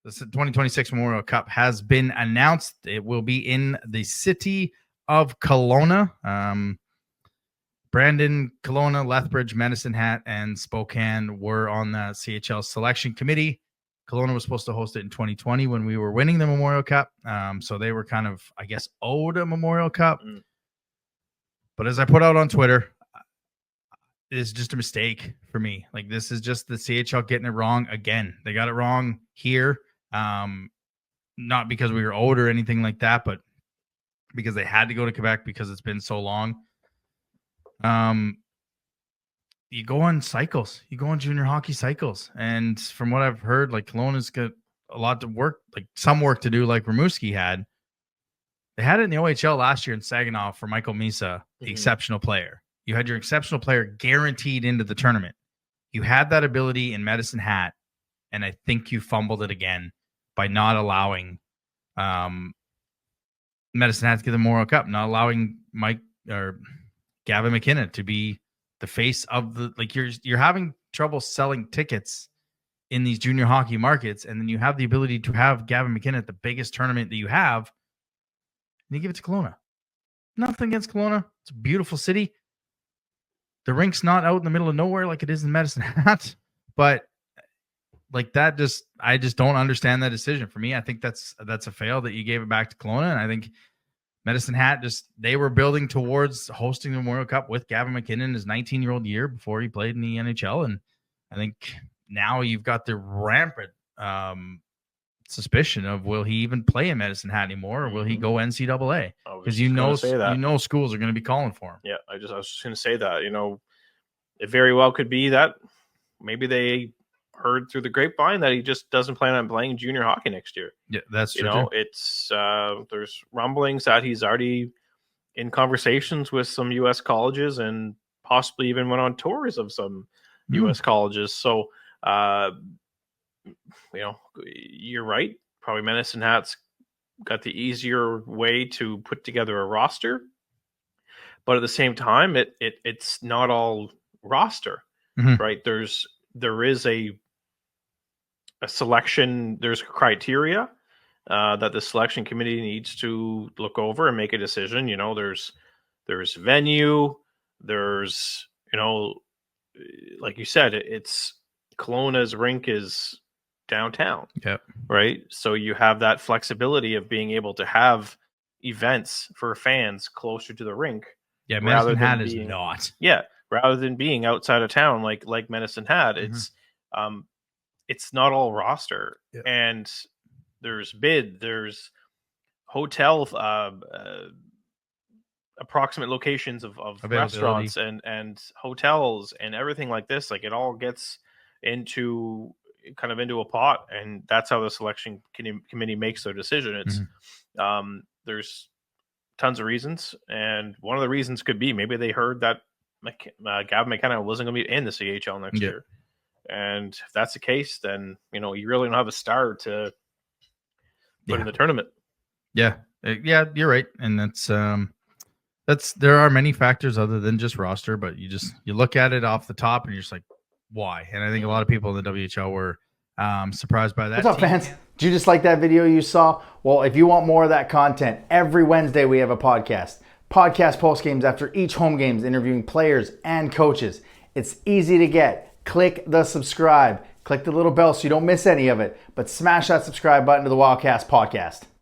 The 2026 Memorial Cup has been announced. It will be in the city of Kelowna. Brandon, Kelowna, Lethbridge, Medicine Hat, and Spokane were on the CHL selection committee. Kelowna was supposed to host it in 2020 when we were winning the Memorial Cup. So they were kind of, I guess, owed a Memorial Cup. But as I put out on Twitter, it's just a mistake for me. Like, this is just the CHL getting it wrong again. They got it wrong here. Not because we were owed or anything like that, but because they had to go to Quebec because it's been so long. You go on cycles. You go on junior hockey cycles. And from what I've heard, like, Kelowna's got a lot to work, like some work to do, like Rimouski had. They had it in the OHL last year in Saginaw for Michael Misa, the exceptional player. You had your exceptional player guaranteed into the tournament. You had that ability in Medicine Hat, and I think you fumbled it again by not allowing Medicine Hat to get the Memorial Cup, not allowing Gavin McKinnon to be the face of the, like, you're having trouble selling tickets in these junior hockey markets, and then you have the ability to have Gavin McKinnon at the biggest tournament that you have, and you give it to Kelowna. Nothing against Kelowna. It's a beautiful city. The rink's not out in the middle of nowhere like it is in Medicine Hat, but like that, I just don't understand that decision. For me, I think that's a fail that you gave it back to Kelowna, and I think Medicine Hat they were building towards hosting the Memorial Cup with Gavin McKinnon his 19-year-old year before he played in the NHL, and I think now you've got the rampant suspicion of, will he even play in Medicine Hat anymore, or will he go NCAA? Because you know schools are going to be calling for him. Yeah, I was just going to say that. It very well could be that maybe they heard through the grapevine that he just doesn't plan on playing junior hockey next year. Yeah, that's true. It's there's rumblings that he's already in conversations with some U.S. colleges and possibly even went on tours of some U.S. colleges. So, you're right. Probably Medicine Hat's got the easier way to put together a roster, but at the same time, it's not all roster, right? There is a selection. There's criteria that the selection committee needs to look over and make a decision. There's venue. There's like you said, it's Kelowna's rink is downtown. Yep. Right. So you have that flexibility of being able to have events for fans closer to the rink. Yeah. Medicine Hat is not. Yeah. Rather than being outside of town, like Medicine Hat, it's not all roster. Yep. And there's there's hotel, approximate locations of restaurants and hotels and everything like this. Like, it all gets into a pot, and that's how the selection committee makes their decision. It's there's tons of reasons, and one of the reasons could be maybe they heard that Gavin McKenna wasn't going to be in the CHL next year, and if that's the case, then you really don't have a star to put in the tournament. Yeah, you're right, and that's there are many factors other than just roster, but you look at it off the top, and you're just like, why? And I think a lot of people in the WHL were surprised by that. What's up, fans? Did you just like that video you saw? Well, if you want more of that content, every Wednesday we have a podcast post games after each home games, interviewing players and coaches. It's easy to get. Click the subscribe. Click the little bell so you don't miss any of it. But smash that subscribe button to the Wildcast podcast.